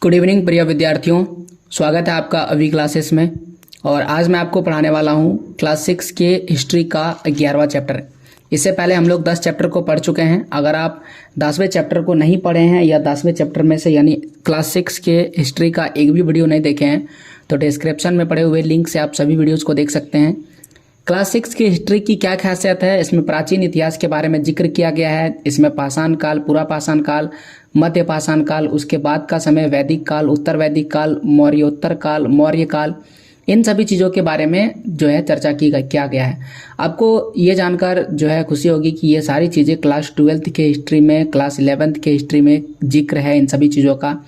Good evening प्रिय विद्यार्थियों, स्वागत है आपका अभी क्लासेस में। और आज मैं आपको पढ़ाने वाला हूं क्लास 6 के हिस्ट्री का 11वां चैप्टर। इससे पहले हम लोग 10 चैप्टर को पढ़ चुके हैं। अगर आप 10वें चैप्टर को नहीं पढ़े हैं या 10वें चैप्टर में से यानी क्लास 6 के हिस्ट्री का एक भी वीडियो नहीं देखे हैं तो डिस्क्रिप्शन में पड़े हुए लिंक से आप सभी वीडियोज़ को देख सकते हैं। क्लास 6 की हिस्ट्री की क्या खासियत है, इसमें प्राचीन इतिहास के बारे में जिक्र किया गया है। इसमें पाषाण काल, पूरा पाषाण काल, मध्य पाषाण काल, उसके बाद का समय वैदिक काल, उत्तर वैदिक काल, मौर्योत्तर काल, मौर्य काल, इन सभी चीज़ों के बारे में जो है चर्चा किया गया है। आपको ये जानकर जो है खुशी होगी कि ये सारी चीज़ें क्लास 12th के हिस्ट्री में, क्लास 11th के हिस्ट्री में जिक्र है इन सभी चीज़ों का।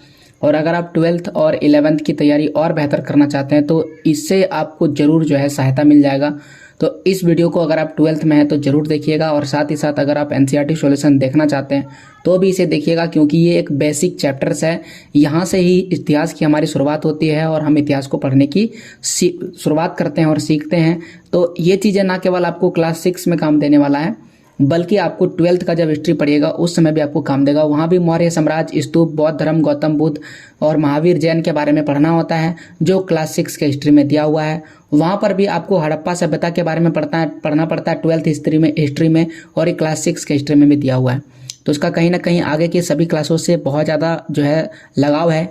और अगर आप 12th और 11th की तैयारी और बेहतर करना चाहते हैं तो इससे आपको ज़रूर जो है सहायता मिल जाएगा। तो इस वीडियो को अगर आप 12th में हैं तो ज़रूर देखिएगा, और साथ ही साथ अगर आप एनसीईआरटी सॉल्यूशन देखना चाहते हैं तो भी इसे देखिएगा, क्योंकि ये एक बेसिक चैप्टर्स है। यहाँ से ही इतिहास की हमारी शुरुआत होती है और हम इतिहास को पढ़ने की शुरुआत करते हैं और सीखते हैं। तो ये चीज़ें ना केवल आपको क्लास 6 में काम देने वाला है, बल्कि आपको 12th का जब हिस्ट्री पढ़िएगा उस समय भी आपको काम देगा। वहाँ भी मौर्य साम्राज्य, स्तूप, बौद्ध धर्म, गौतम बुद्ध और महावीर जैन के बारे में पढ़ना होता है, जो क्लास 6 के हिस्ट्री में दिया हुआ है। वहाँ पर भी आपको हड़प्पा सभ्यता के बारे में पढ़ना पड़ता है 12th हिस्ट्री में, और एक क्लास 6 के हिस्ट्री में भी दिया हुआ है। तो उसका कहीं ना कहीं आगे की सभी क्लासों से बहुत ज़्यादा जो है लगाव है।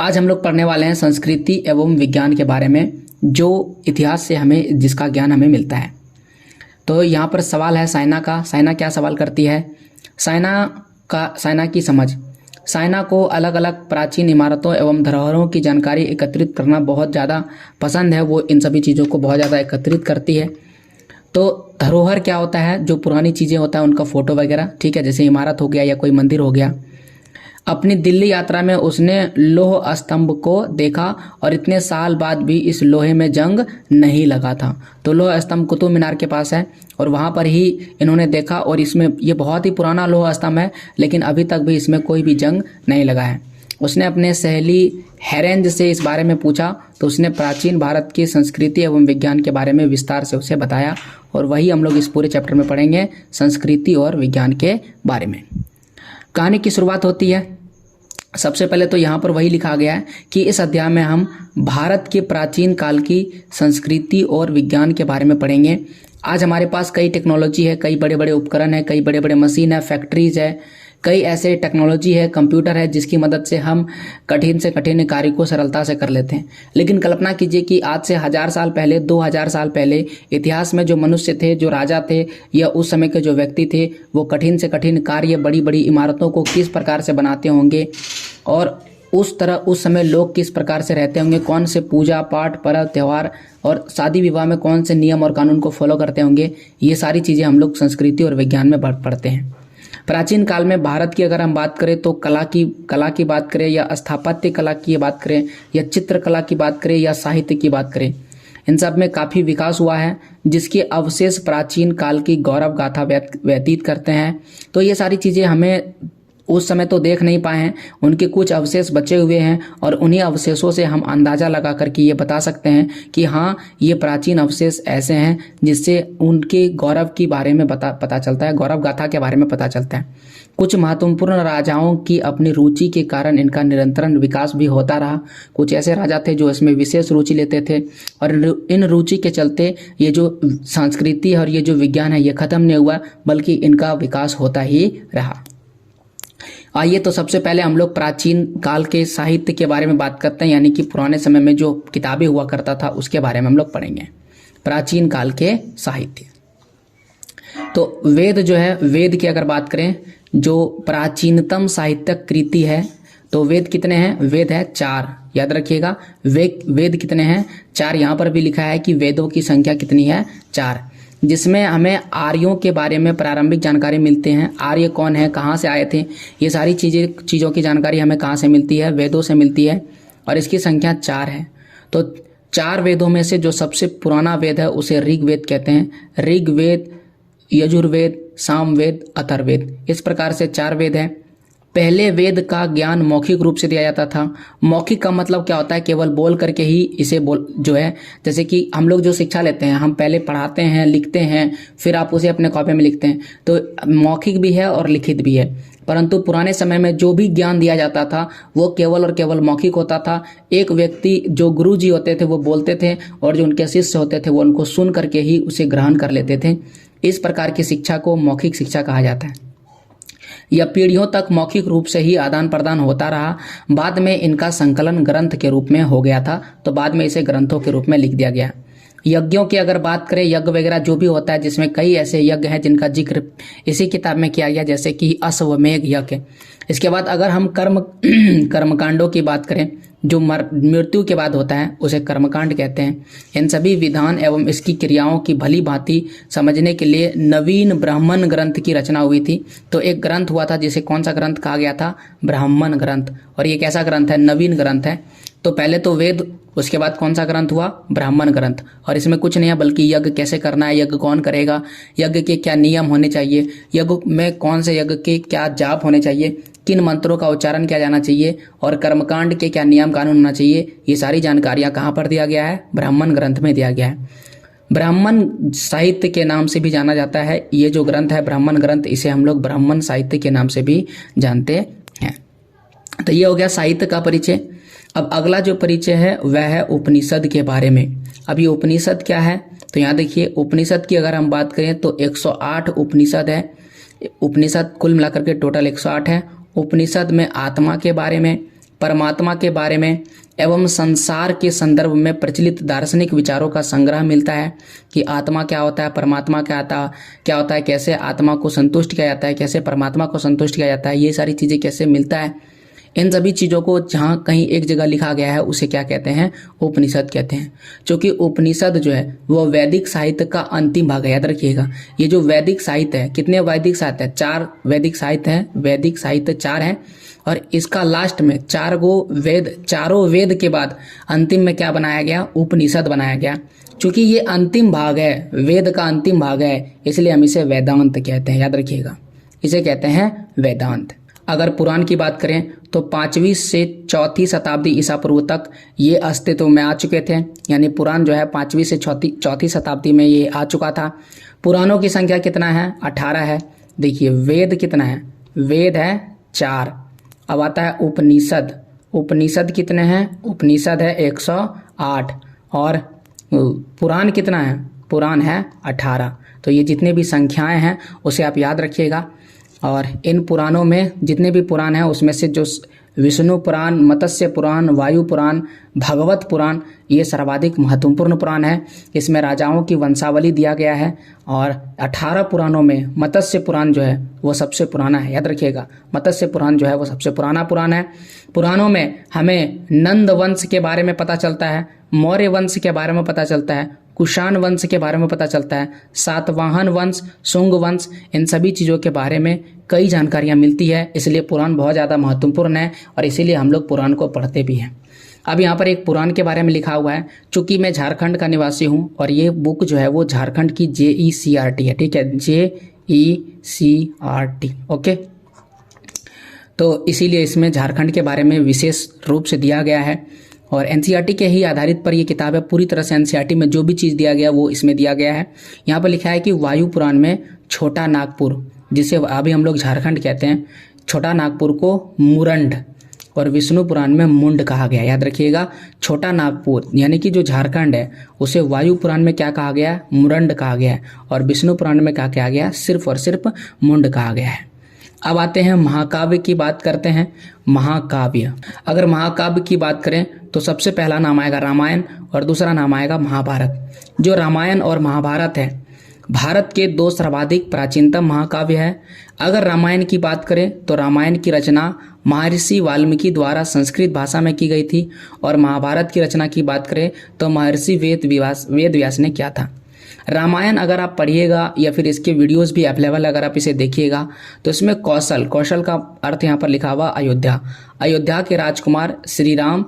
आज हम लोग पढ़ने वाले हैं संस्कृति एवं विज्ञान के बारे में, जो इतिहास से हमें जिसका ज्ञान हमें मिलता है। तो यहाँ पर सवाल है साइना का। साइना क्या सवाल करती है? साइना की समझ। साइना को अलग अलग प्राचीन इमारतों एवं धरोहरों की जानकारी एकत्रित करना बहुत ज़्यादा पसंद है। वो इन सभी चीज़ों को बहुत ज़्यादा एकत्रित करती है। तो धरोहर क्या होता है? जो पुरानी चीज़ें होता है उनका फ़ोटो वगैरह, ठीक है, जैसे इमारत हो गया या कोई मंदिर हो गया। अपनी दिल्ली यात्रा में उसने लोह स्तंभ को देखा और इतने साल बाद भी इस लोहे में जंग नहीं लगा था। तो लोह स्तंभ कुतुब मीनार के पास है और वहाँ पर ही इन्होंने देखा, और इसमें ये बहुत ही पुराना लोह स्तंभ है, लेकिन अभी तक भी इसमें कोई भी जंग नहीं लगा है। उसने अपने सहेली हेरेंज से इस बारे में पूछा तो उसने प्राचीन भारत की संस्कृति एवं विज्ञान के बारे में विस्तार से उसे बताया, और वही हम लोग इस पूरे चैप्टर में पढ़ेंगे, संस्कृति और विज्ञान के बारे में। कहानी की शुरुआत होती है। सबसे पहले तो यहाँ पर वही लिखा गया है कि इस अध्याय में हम भारत के प्राचीन काल की संस्कृति और विज्ञान के बारे में पढ़ेंगे। आज हमारे पास कई टेक्नोलॉजी है, कई बड़े बड़े उपकरण है, कई बड़े बड़े मशीन है, फैक्ट्रीज है, कई ऐसे टेक्नोलॉजी है, कंप्यूटर है, जिसकी मदद से हम कठिन से कठिन कार्य को सरलता से कर लेते हैं। लेकिन कल्पना कीजिए कि आज से 1000 साल पहले, 2000 साल पहले इतिहास में जो मनुष्य थे, जो राजा थे या उस समय के जो व्यक्ति थे, वो कठिन से कठिन कार्य, बड़ी बड़ी इमारतों को किस प्रकार से बनाते होंगे, और उस समय लोग किस प्रकार से रहते होंगे, कौन से पूजा पाठ, पर्व, त्यौहार और शादी विवाह में कौन से नियम और कानून को फॉलो करते होंगे। ये सारी चीज़ें हम लोग संस्कृति और विज्ञान में पढ़ते हैं। प्राचीन काल में भारत की अगर हम बात करें तो कला की बात करें, या स्थापत्य कला की बात करें, या चित्रकला की बात करें, या साहित्य की बात करें, इन सब में काफ़ी विकास हुआ है, जिसके अवशेष प्राचीन काल की गौरव गाथा व्यतीत करते हैं। तो ये सारी चीज़ें हमें उस समय तो देख नहीं पाए हैं, उनके कुछ अवशेष बचे हुए हैं, और उन्हीं अवशेषों से हम अंदाज़ा लगा करके ये बता सकते हैं कि हाँ, ये प्राचीन अवशेष ऐसे हैं जिससे उनके गौरव के बारे में पता चलता है, गौरव गाथा के बारे में पता चलता है। कुछ महत्वपूर्ण राजाओं की अपनी रुचि के कारण इनका निरंतर विकास भी होता रहा। कुछ ऐसे राजा थे जो इसमें विशेष रुचि लेते थे, और इन रुचि के चलते ये जो संस्कृति और ये जो विज्ञान है ये ख़त्म नहीं हुआ, बल्कि इनका विकास होता ही रहा। आइए तो सबसे पहले हम लोग प्राचीन काल के साहित्य के बारे में बात करते हैं, यानी कि पुराने समय में जो किताबें हुआ करता था उसके बारे में हम लोग पढ़ेंगे। प्राचीन काल के साहित्य, तो वेद जो है, वेद की अगर बात करें, जो प्राचीनतम साहित्यिक कृति है, तो वेद कितने हैं? वेद है 4, याद रखिएगा। वेद कितने हैं? 4। यहाँ पर भी लिखा है कि वेदों की संख्या कितनी है? 4, जिसमें हमें आर्यों के बारे में प्रारंभिक जानकारी मिलते हैं। आर्य कौन है, कहाँ से आए थे, ये सारी चीज़ों की जानकारी हमें कहाँ से मिलती है? वेदों से मिलती है, और इसकी संख्या 4 है। तो 4 वेदों में से जो सबसे पुराना वेद है उसे ऋग्वेद कहते हैं। ऋग्वेद, यजुर्वेद, सामवेद, अथर्ववेद, इस प्रकार से 4 वेद हैं। पहले वेद का ज्ञान मौखिक रूप से दिया जाता था। मौखिक का मतलब क्या होता है, केवल बोल करके ही इसे बोल जो है, जैसे कि हम लोग जो शिक्षा लेते हैं, हम पहले पढ़ाते हैं, लिखते हैं, फिर आप उसे अपने कॉपी में लिखते हैं, तो मौखिक भी है और लिखित भी है। परंतु पुराने समय में जो भी ज्ञान दिया जाता था वो केवल और केवल मौखिक होता था। एक व्यक्ति जो गुरु जी होते थे वो बोलते थे और जो उनके शिष्य होते थे वो उनको सुन करके ही उसे ग्रहण कर लेते थे। इस प्रकार की शिक्षा को मौखिक शिक्षा कहा जाता है। यह पीढ़ियों तक मौखिक रूप से ही आदान प्रदान होता रहा। बाद में इनका संकलन ग्रंथ के रूप में हो गया था, तो बाद में इसे ग्रंथों के रूप में लिख दिया गया। यज्ञों की अगर बात करें, यज्ञ वगैरह जो भी होता है, जिसमें कई ऐसे यज्ञ हैं जिनका जिक्र इसी किताब में किया गया, जैसे कि अश्वमेध यज्ञ। इसके बाद अगर हम कर्मकांडों की बात करें, जो मृत्यु के बाद होता है उसे कर्मकांड कहते हैं। इन सभी विधान एवं इसकी क्रियाओं की भली भांति समझने के लिए नवीन ब्राह्मण ग्रंथ की रचना हुई थी। तो एक ग्रंथ हुआ था जिसे कौन सा ग्रंथ कहा गया था, ब्राह्मण ग्रंथ। और ये कैसा ग्रंथ है, नवीन ग्रंथ है। तो पहले तो वेद, उसके बाद कौन सा ग्रंथ हुआ, ब्राह्मण ग्रंथ। और इसमें कुछ नहीं है बल्कि यज्ञ कैसे करना है, यज्ञ कौन करेगा, यज्ञ के क्या नियम होने चाहिए, यज्ञ में कौन से यज्ञ के क्या जाप होने चाहिए, किन मंत्रों का उच्चारण किया जाना चाहिए, और कर्मकांड के क्या नियम कानून होना चाहिए, ये सारी जानकारियां कहाँ पर दिया गया है, ब्राह्मण ग्रंथ में दिया गया है। ब्राह्मण साहित्य के नाम से भी जाना जाता है। ये जो ग्रंथ है ब्राह्मण ग्रंथ, इसे हम लोग ब्राह्मण साहित्य के नाम से भी जानते हैं। तो ये हो गया साहित्य का परिचय। अब अगला जो परिचय है वह है उपनिषद के बारे में। अब ये उपनिषद क्या है, तो यहाँ देखिए उपनिषद की अगर हम बात करें तो 108 उपनिषद है। उपनिषद कुल मिलाकर के टोटल 108 है। उपनिषद में आत्मा के बारे में, परमात्मा के बारे में एवं संसार के संदर्भ में प्रचलित दार्शनिक विचारों का संग्रह मिलता है कि आत्मा क्या होता है, परमात्मा क्या होता है, कैसे आत्मा को संतुष्ट किया जाता है, कैसे परमात्मा को संतुष्ट किया जाता है, ये सारी चीज़ें कैसे मिलता है। इन सभी चीज़ों को जहाँ कहीं एक जगह लिखा गया है उसे क्या कहते हैं, उपनिषद कहते हैं। क्योंकि उपनिषद जो है वो वैदिक साहित्य का अंतिम भाग है। याद रखिएगा, ये जो वैदिक साहित्य है, कितने वैदिक साहित्य है, 4 वैदिक साहित्य हैं। वैदिक साहित्य 4 हैं और इसका लास्ट में 4 गो वेद, चारों वेद के बाद अंतिम में क्या बनाया गया, उपनिषद बनाया गया। चूंकि ये अंतिम भाग है, वेद का अंतिम भाग है, इसलिए हम इसे वेदांत कहते हैं। याद रखिएगा, इसे कहते हैं वेदांत। अगर पुराण की बात करें तो 5वीं से 4थी शताब्दी ईसा पूर्व तक ये अस्तित्व में आ चुके थे। यानी पुराण जो है 5वीं से 4थी शताब्दी में ये आ चुका था। पुराणों की संख्या कितना है, 18 है। देखिए वेद कितना है, वेद है 4। अब आता है उपनिषद। उपनिषद कितने हैं, उपनिषद है 108 और पुराण कितना है, पुराण है 18। तो ये जितने भी संख्याएं हैं उसे आप याद रखिएगा। और इन पुराणों में जितने भी पुराण हैं उसमें से जो विष्णु पुराण, मत्स्य पुराण, वायु पुराण, भगवत पुराण, ये सर्वाधिक महत्वपूर्ण पुराण है। इसमें राजाओं की वंशावली दिया गया है और 18 पुराणों में मत्स्य पुराण जो है वो सबसे पुराना है। याद रखिएगा, मत्स्य पुराण जो है वो सबसे पुराना पुराण है। पुराणों में हमें नंद वंश के बारे में पता चलता है, मौर्य वंश के बारे में पता चलता है, कुषाण वंश के बारे में पता चलता है, सातवाहन वंश, शुंग वंश, इन सभी चीज़ों के बारे में कई जानकारियाँ मिलती है। इसलिए पुराण बहुत ज़्यादा महत्वपूर्ण है और इसीलिए हम लोग पुराण को पढ़ते भी हैं। अब यहाँ पर एक पुराण के बारे में लिखा हुआ है। चूँकि मैं झारखंड का निवासी हूँ और ये बुक जो है वो झारखंड की JECRT है, ठीक है, JECRT, ओके। तो इसीलिए इसमें झारखंड के बारे में विशेष रूप से दिया गया है और NCERT के ही आधारित पर ये किताब है। पूरी तरह से NCERT में जो भी चीज़ दिया गया वो इसमें दिया गया है। यहाँ पर लिखा है कि वायु पुराण में छोटा नागपुर, जिसे अभी हम लोग झारखंड कहते हैं, छोटा नागपुर को मुरंड और विष्णु पुराण में मुंड कहा गया। याद रखिएगा, छोटा नागपुर यानी कि जो झारखंड है उसे वायु पुराण में क्या कहा गया, मुरंड कहा गया है, और विष्णु पुराण में क्या कहा गया, सिर्फ और सिर्फ मुंड कहा गया है। अब आते हैं महाकाव्य की बात करते हैं। महाकाव्य, अगर महाकाव्य की बात करें तो सबसे पहला नाम आएगा रामायण और दूसरा नाम आएगा महाभारत। जो रामायण और महाभारत है भारत के 2 सर्वाधिक प्राचीनतम महाकाव्य है। अगर रामायण की बात करें तो रामायण की रचना महर्षि वाल्मीकि द्वारा संस्कृत भाषा में की गई थी और महाभारत की रचना की बात करें तो महर्षि वेद व्यास ने किया था। रामायण अगर आप पढ़िएगा या फिर इसके वीडियोस भी अवेलेबल, अगर आप इसे देखिएगा तो इसमें कौशल का अर्थ यहाँ पर लिखा हुआ अयोध्या के राजकुमार श्री राम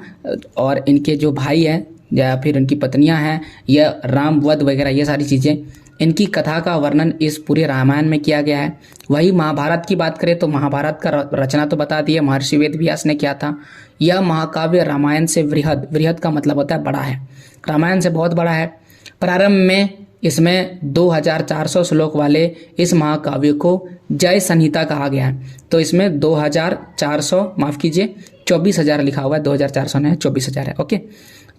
और इनके जो भाई हैं या फिर उनकी पत्नियां हैं, या राम वध वगैरह, ये सारी चीज़ें, इनकी कथा का वर्णन इस पूरे रामायण में किया गया है। वही महाभारत की बात करें तो महाभारत का रचना तो बता दिए, महर्षि वेद व्यास ने किया था। यह महाकाव्य रामायण से वृहद, वृहद का मतलब होता है बड़ा है, रामायण से बहुत बड़ा है। प्रारंभ में इसमें 2400 श्लोक वाले इस महाकाव्य को जय संहिता कहा गया है। तो इसमें 2400, माफ कीजिए 24,000 लिखा हुआ है, 2400 नहीं 24,000 है, ओके।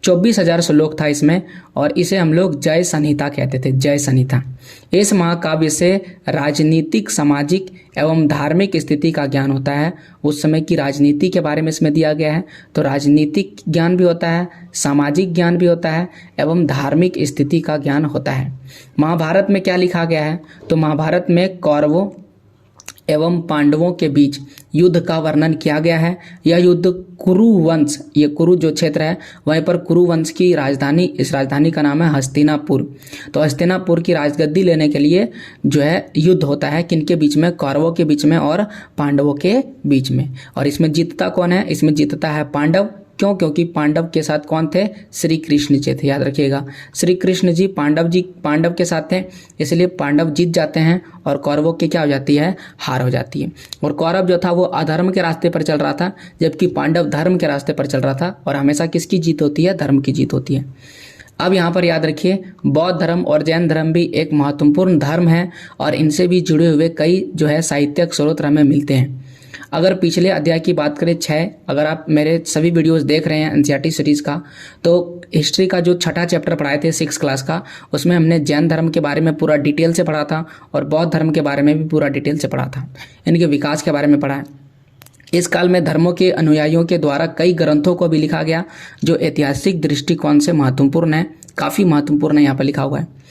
24,000 श्लोक था इसमें, और इसे हम लोग जय संहिता कहते थे, जय संहिता। इस महाकाव्य से राजनीतिक, सामाजिक एवं धार्मिक स्थिति का ज्ञान होता है। उस समय की राजनीति के बारे में इसमें दिया गया है, तो राजनीतिक ज्ञान भी होता है, सामाजिक ज्ञान भी होता है एवं धार्मिक स्थिति का ज्ञान होता है। महाभारत में क्या लिखा गया है, तो महाभारत में कौरवों एवं पांडवों के बीच युद्ध का वर्णन किया गया है। यह युद्ध कुरु वंश, ये कुरु जो क्षेत्र है वहीं पर कुरु वंश की राजधानी, इस राजधानी का नाम है हस्तिनापुर। तो हस्तिनापुर की राजगद्दी लेने के लिए जो है युद्ध होता है, किनके बीच में, कौरवों के बीच में और पांडवों के बीच में। और इसमें जीतता कौन है, इसमें जीतता है पांडव। क्यों, क्योंकि पांडव के साथ कौन थे, श्री कृष्ण जी थे, याद रखिएगा। श्री कृष्ण जी पांडव के साथ थे, इसलिए पांडव जीत जाते हैं और कौरवों की क्या हो जाती है, हार हो जाती है। और कौरव जो था वो अधर्म के रास्ते पर चल रहा था, जबकि पांडव धर्म के रास्ते पर चल रहा था। और हमेशा किसकी जीत होती है, धर्म की जीत होती है। अब यहाँ पर याद रखिए, बौद्ध धर्म और जैन धर्म भी एक महत्वपूर्ण धर्म है, और इनसे भी जुड़े हुए कई जो है साहित्यिक स्रोत हमें मिलते हैं। अगर पिछले अध्याय की बात करें 6, अगर आप मेरे सभी वीडियोस देख रहे हैं एनसीईआरटी सीरीज़ का, तो हिस्ट्री का जो छठा चैप्टर पढ़ाए थे 6 क्लास का, उसमें हमने जैन धर्म के बारे में पूरा डिटेल से पढ़ा था, और बौद्ध धर्म के बारे में भी पूरा डिटेल से पढ़ा था, इनके विकास के बारे में पढ़ा है। इस काल में धर्मों के अनुयायियों के द्वारा कई ग्रंथों को भी लिखा गया, जो ऐतिहासिक दृष्टिकोण से महत्वपूर्ण है, काफ़ी महत्वपूर्ण है, यहाँ पर लिखा हुआ है।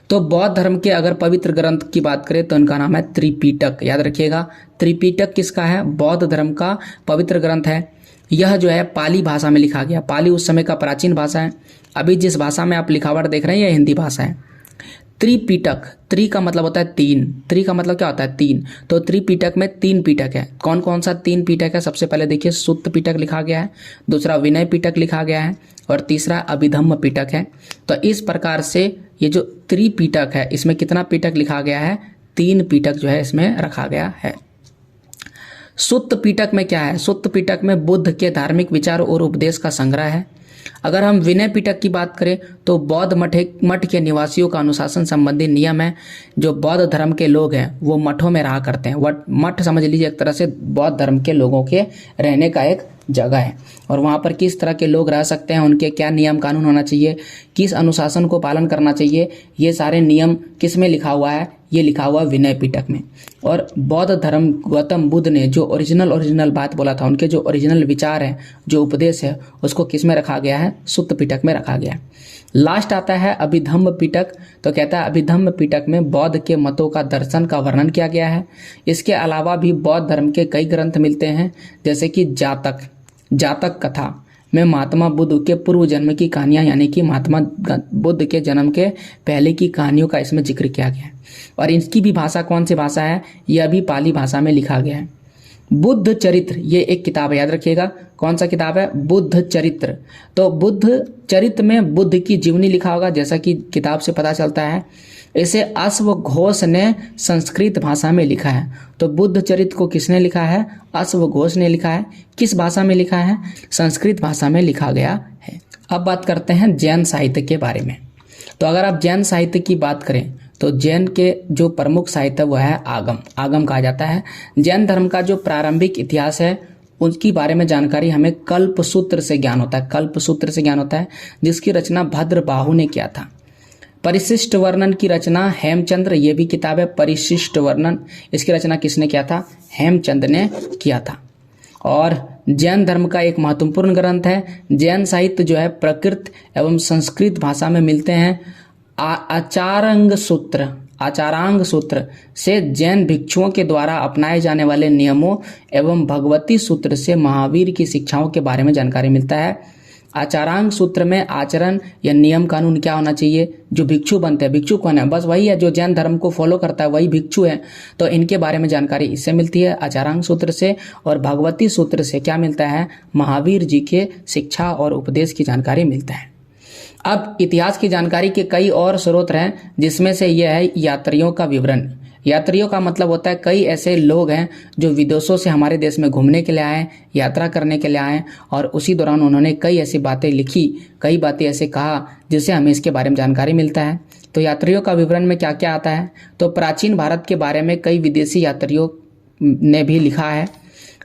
तो बौद्ध धर्म के अगर पवित्र ग्रंथ की बात करें तो उनका नाम है त्रिपिटक, याद रखिएगा। त्रिपिटक किसका है, बौद्ध धर्म का पवित्र ग्रंथ है। यह जो है पाली भाषा में लिखा गया, पाली उस समय का प्राचीन भाषा है। अभी जिस भाषा में आप लिखावट देख रहे हैं यह हिंदी भाषा है। त्रिपिटक, त्रि का मतलब होता है 3, त्रि का मतलब क्या होता है 3, तो त्रिपिटक में 3 पिटक है। कौन कौन सा 3 पिटक है, सबसे पहले देखिए सुत्त पिटक लिखा गया है, दूसरा विनय पिटक लिखा गया है, और तीसरा अभिधम्म पिटक है। तो इस प्रकार से ये जो त्रिपिटक है इसमें कितना पिटक लिखा गया है, 3 पिटक जो है इसमें रखा गया है। सुत्त पिटक में क्या है, सुत्त पिटक में बुद्ध के धार्मिक विचार और उपदेश का संग्रह है। अगर हम विनय पिटक की बात करें तो बौद्ध मठ के निवासियों का अनुशासन संबंधी नियम है। जो बौद्ध धर्म के लोग हैं वो मठों में रहा करते हैं। मठ समझ लीजिए एक तरह से बौद्ध धर्म के लोगों के रहने का एक जगह है, और वहाँ पर किस तरह के लोग रह सकते हैं, उनके क्या नियम कानून होना चाहिए, किस अनुशासन को पालन करना चाहिए, ये सारे नियम किस में लिखा हुआ है, ये लिखा हुआ विनय पिटक में। और बौद्ध धर्म, गौतम बुद्ध ने जो ओरिजिनल बात बोला था, उनके जो ओरिजिनल विचार हैं, जो उपदेश है, उसको किस में रखा गया है, सुत्त पिटक में रखा गया है। लास्ट आता है अभिधम्म पिटक। तो कहता है अभिधम्म पिटक में बौद्ध के मतों का दर्शन का वर्णन किया गया है। इसके अलावा भी बौद्ध धर्म के कई ग्रंथ मिलते हैं, जैसे कि जातक कथा में महात्मा बुद्ध के पूर्व जन्म की कहानियां, यानी कि महात्मा बुद्ध के जन्म के पहले की कहानियों का इसमें जिक्र किया गया है। और इसकी भी भाषा कौन सी भाषा है, यह भी पाली भाषा में लिखा गया है। बुद्ध चरित्र, ये एक किताब है, याद रखिएगा। कौन सा किताब है, बुद्ध चरित्र। तो बुद्ध चरित्र में बुद्ध की जीवनी लिखा होगा, जैसा कि किताब से पता चलता है। इसे अश्व घोष ने संस्कृत भाषा में लिखा है। तो बुद्ध चरित्र को किसने लिखा है, अश्व घोष ने लिखा है। किस भाषा में लिखा है, संस्कृत भाषा में लिखा गया है। अब बात करते हैं जैन साहित्य के बारे में। तो अगर आप जैन साहित्य की बात करें तो जैन के जो प्रमुख साहित्य वह है आगम, आगम कहा जाता है। जैन धर्म का जो प्रारंभिक इतिहास है उसकी बारे में जानकारी हमें कल्पसूत्र से ज्ञान होता है, कल्पसूत्र से ज्ञान होता है, जिसकी रचना भद्रबाहु ने किया था। परिशिष्ट वर्णन की रचना हेमचंद्र, ये भी किताब है परिशिष्ट वर्णन, इसकी रचना किसने किया था, हेमचंद ने किया था। और जैन धर्म का एक महत्वपूर्ण ग्रंथ है। जैन साहित्य जो है प्रकृत एवं संस्कृत भाषा में मिलते हैं। आचारांग सूत्र से जैन भिक्षुओं के द्वारा अपनाए जाने वाले नियमों एवं भगवती सूत्र से महावीर की शिक्षाओं के बारे में जानकारी मिलता है। आचारांग सूत्र में आचरण या नियम कानून क्या होना चाहिए, जो भिक्षु बनते हैं, भिक्षु कौन है, बस वही है जो जैन धर्म को फॉलो करता है, वही भिक्षु है। तो इनके बारे में जानकारी इससे मिलती है, आचारांग सूत्र से। और भगवती सूत्र से क्या मिलता है, महावीर जी के शिक्षा और उपदेश की जानकारी मिलता है। अब इतिहास की जानकारी के कई और स्रोत हैं, जिसमें से यह है यात्रियों का विवरण। यात्रियों का मतलब होता है कई ऐसे लोग हैं जो विदेशों से हमारे देश में घूमने के लिए आए, यात्रा करने के लिए आए, और उसी दौरान उन्होंने कई ऐसी बातें लिखी, कई बातें ऐसे कहा जिससे हमें इसके बारे में जानकारी मिलता है। तो यात्रियों का विवरण में क्या क्या आता है, तो प्राचीन भारत के बारे में कई विदेशी यात्रियों ने भी लिखा है।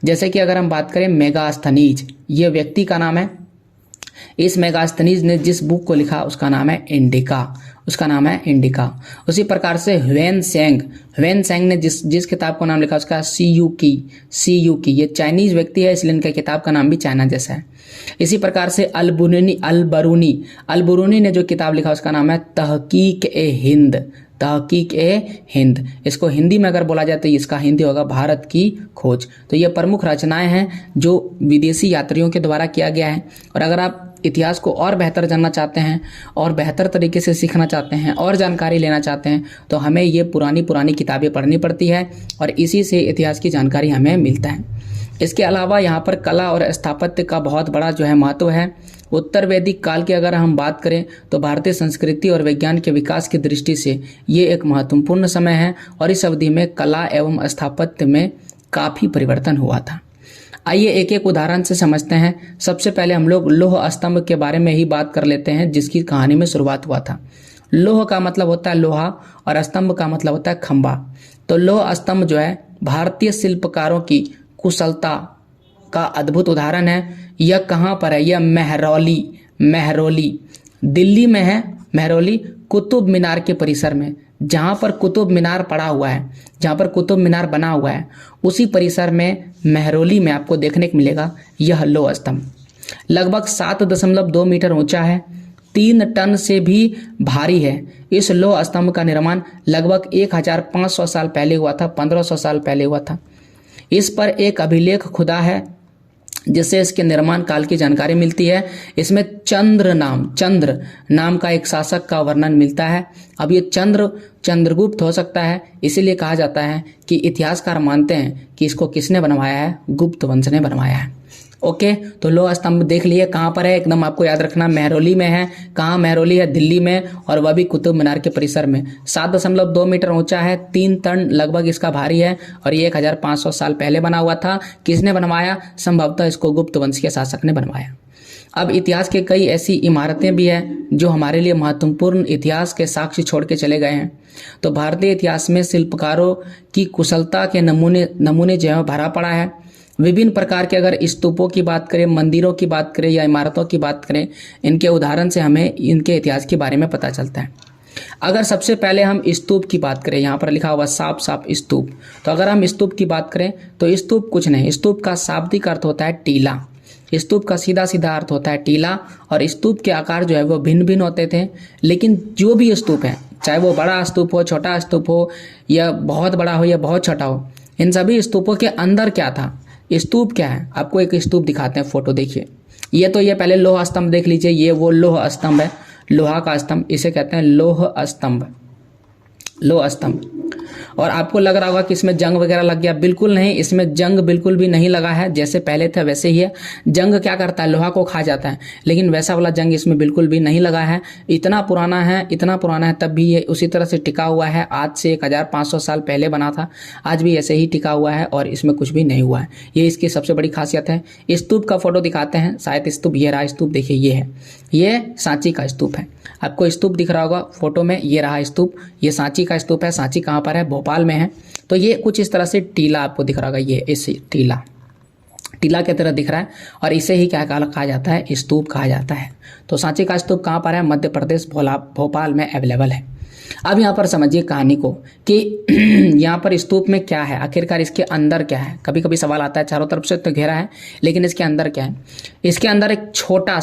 जैसे कि अगर हम बात करें मेगास्थनीज, ये व्यक्ति का नाम है। इस मेगास्थनीज ने जिस बुक को लिखा उसका नाम है इंडिका, उसका नाम है इंडिका। उसी प्रकार से ह्वेन सेंग ने जिस किताब को नाम लिखा उसका सी यू की, ये चाइनीज व्यक्ति है, इसलिए इनके किताब का नाम भी चाइना जैसा है। इसी प्रकार से अल-बरूनी ने जो किताब लिखा उसका नाम है तहकीक-ए-हिंद। इसको हिंदी में अगर बोला जाए तो इसका हिंदी होगा भारत की खोज। तो ये प्रमुख रचनाएं हैं जो विदेशी यात्रियों के द्वारा किया गया है। और अगर आप इतिहास को और बेहतर जानना चाहते हैं और बेहतर तरीके से सीखना चाहते हैं और जानकारी लेना चाहते हैं तो हमें ये पुरानी किताबें पढ़नी पड़ती है और इसी से इतिहास की जानकारी हमें मिलता है। इसके अलावा यहाँ पर कला और स्थापत्य का बहुत बड़ा जो है महत्व है। उत्तर वैदिक काल की अगर हम बात करें तो भारतीय संस्कृति और विज्ञान के विकास की दृष्टि से ये एक महत्वपूर्ण समय है और इस अवधि में कला एवं स्थापत्य में काफ़ी परिवर्तन हुआ था। आइए एक एक उदाहरण से समझते हैं। सबसे पहले हम लोग लौह स्तंभ के बारे में ही बात कर लेते हैं, जिसकी कहानी में शुरुआत हुआ था। लौह का मतलब होता है लोहा और स्तंभ का मतलब होता है खंबा। तो लौह स्तंभ जो है भारतीय शिल्पकारों की कुशलता का अद्भुत उदाहरण है। यह कहाँ पर है? यह मेहरौली दिल्ली में है। मेहरौली कुतुब मीनार के परिसर में, जहाँ पर कुतुब मीनार पड़ा हुआ है, जहाँ पर कुतुब मीनार बना हुआ है, उसी परिसर में मेहरौली में आपको देखने को मिलेगा यह लौह स्तंभ। लगभग 7.2 मीटर ऊंचा है, 3 टन से भी भारी है। इस लौह स्तंभ का निर्माण लगभग 1500 साल पहले हुआ था, 1500 साल पहले हुआ था। इस पर एक अभिलेख खुदा है जिससे इसके निर्माण काल की जानकारी मिलती है। इसमें चंद्र नाम का एक शासक का वर्णन मिलता है। अब ये चंद्रगुप्त हो सकता है, इसीलिए कहा जाता है कि इतिहासकार मानते हैं कि इसको किसने बनवाया है? गुप्त वंश ने बनवाया है। ओके, तो लौह स्तंभ देख लिए कहाँ पर है, एकदम आपको याद रखना मेहरौली में है। कहाँ मेहरौली है? दिल्ली में, और वह भी कुतुब मीनार के परिसर में। 7.2 मीटर ऊंचा है, 3 टन लगभग इसका भारी है और ये 1500 साल पहले बना हुआ था। किसने बनवाया? संभवतः इसको गुप्त वंश के शासक ने बनवाया। अब इतिहास के कई ऐसी इमारतें भी हैं जो हमारे लिए महत्वपूर्ण इतिहास के साक्ष्य छोड़ के चले गए हैं। तो भारतीय इतिहास में शिल्पकारों की कुशलता के नमूने जो है भरा पड़ा है। विभिन्न प्रकार के अगर स्तूपों की बात करें, मंदिरों की बात करें या इमारतों की बात करें, इनके उदाहरण से हमें इनके इतिहास के बारे में पता चलता है। अगर सबसे पहले हम स्तूप की बात करें, यहाँ पर लिखा हुआ साफ स्तूप, तो अगर हम स्तूप की बात करें तो स्तूप कुछ नहीं, स्तूप का शाब्दिक अर्थ होता है टीला। स्तूप का सीधा अर्थ होता है टीला, और स्तूप के आकार जो है वो भिन्न भिन्न होते थे। लेकिन जो भी स्तूप है, चाहे वो बड़ा स्तूप हो, छोटा स्तूप हो, या बहुत बड़ा हो या बहुत छोटा हो, इन सभी स्तूपों के अंदर क्या था? स्तूप क्या है? आपको एक स्तूप दिखाते हैं, फोटो देखिए। ये पहले लोह स्तंभ देख लीजिए, ये वो लोह स्तंभ है, लोहा का स्तंभ, इसे कहते हैं लोह स्तंभ। और आपको लग रहा होगा कि इसमें जंग वगैरह लग गया, बिल्कुल नहीं, इसमें जंग बिल्कुल भी नहीं लगा है। जैसे पहले था वैसे ही है। जंग क्या करता है? लोहा को खा जाता है, लेकिन वैसा वाला जंग इसमें बिल्कुल भी नहीं लगा है। इतना पुराना है तब भी ये उसी तरह से टिका हुआ है। आज से 1500 साल पहले बना था, आज भी ऐसे ही टिका हुआ है और इसमें कुछ भी नहीं हुआ है। ये इसकी सबसे बड़ी खासियत है। स्तूप का फोटो दिखाते हैं, शायद स्तूप, ये रहा स्तूप, देखिए ये है, ये सांची का स्तूप है। आपको स्तूप दिख रहा होगा फोटो में, ये रहा स्तूप, ये सांची का स्तूप है। सांची कहाँ पर है? भोपाल में है। तो ये कुछ इस तरह से टीला आपको दिख रहा होगा, ये इस टीला की तरह दिख रहा है, और इसे ही क्या कहा जाता है? स्तूप कहा जाता है। तो सांची का स्तूप कहाँ पर है? मध्य प्रदेश, भोपाल में अवेलेबल है। अब यहाँ पर समझिए कहानी को कि यहाँ पर स्तूप में क्या है, आखिरकार इसके अंदर क्या है। कभी कभी सवाल आता है, चारों तरफ से तो घेरा है, लेकिन इसके अंदर क्या है? इसके अंदर एक छोटा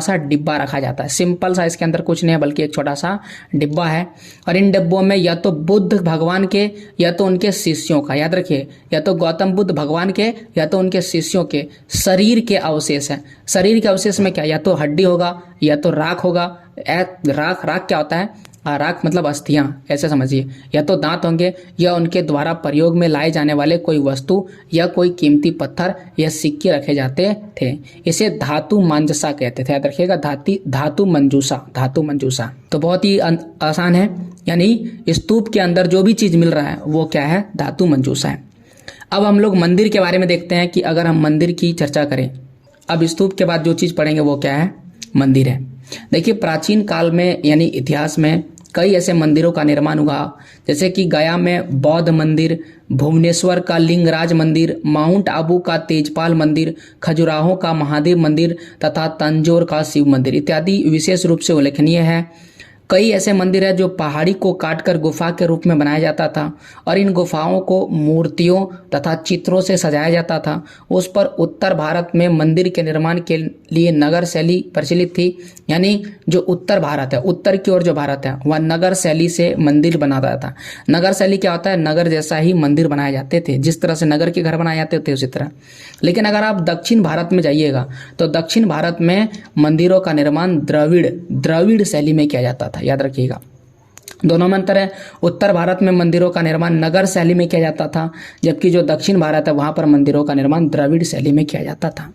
सा डिब्बा रखा जाता है। सिंपल सा, इसके अंदर कुछ नहीं है बल्कि एक छोटा सा डिब्बा है। और इन डिब्बों में या तो बुद्ध भगवान के या तो उनके शिष्यों का, याद रखिए, या तो गौतम बुद्ध भगवान के या तो उनके शिष्यों के शरीर के अवशेष हैं। शरीर के अवशेष में क्या? या तो हड्डी होगा या तो राख होगा। राख क्या होता है? राख मतलब अस्थियां, ऐसे समझिए, या तो दांत होंगे या उनके द्वारा प्रयोग में लाए जाने वाले कोई वस्तु या कोई कीमती पत्थर या सिक्के रखे जाते थे। इसे धातु मांजसा कहते थे। याद रखिएगा, धातु मंजूसा, धातु मंजूसा। तो बहुत ही आसान है, यानी स्तूप के अंदर जो भी चीज़ मिल रहा है वो क्या है, धातु मंजूसा है। अब हम लोग मंदिर के बारे में देखते हैं कि अगर हम मंदिर की चर्चा करें, अब स्तूप के बाद जो चीज़ पढ़ेंगे वो क्या है, मंदिर है। देखिए, प्राचीन काल में यानी इतिहास में कई ऐसे मंदिरों का निर्माण हुआ, जैसे कि गया में बौद्ध मंदिर, भुवनेश्वर का लिंगराज मंदिर, माउंट आबू का तेजपाल मंदिर, खजुराहो का महादेव मंदिर तथा तंजौर का शिव मंदिर इत्यादि विशेष रूप से उल्लेखनीय है। कई ऐसे मंदिर है जो पहाड़ी को काटकर गुफा के रूप में बनाया जाता था और इन गुफाओं को मूर्तियों तथा चित्रों से सजाया जाता था। उस पर उत्तर भारत में मंदिर के निर्माण के लिए नगर शैली प्रचलित थी, यानी जो उत्तर भारत है, उत्तर की ओर जो भारत है वह नगर शैली से मंदिर बनाता था। नगर शैली क्या होता है, नगर जैसा ही मंदिर बनाए जाते थे, जिस तरह से नगर के घर बनाए जाते थे उसी तरह। लेकिन अगर आप दक्षिण भारत में जाइएगा तो दक्षिण भारत में मंदिरों का निर्माण द्रविड़ शैली में किया जाता था। याद रखिएगा, दोनों में अंतर है। उत्तर भारत में मंदिरों का निर्माण नगर शैली में किया जाता था, जबकि जो दक्षिण भारत है वहां पर मंदिरों का निर्माण द्रविड़ शैली में किया जाता था।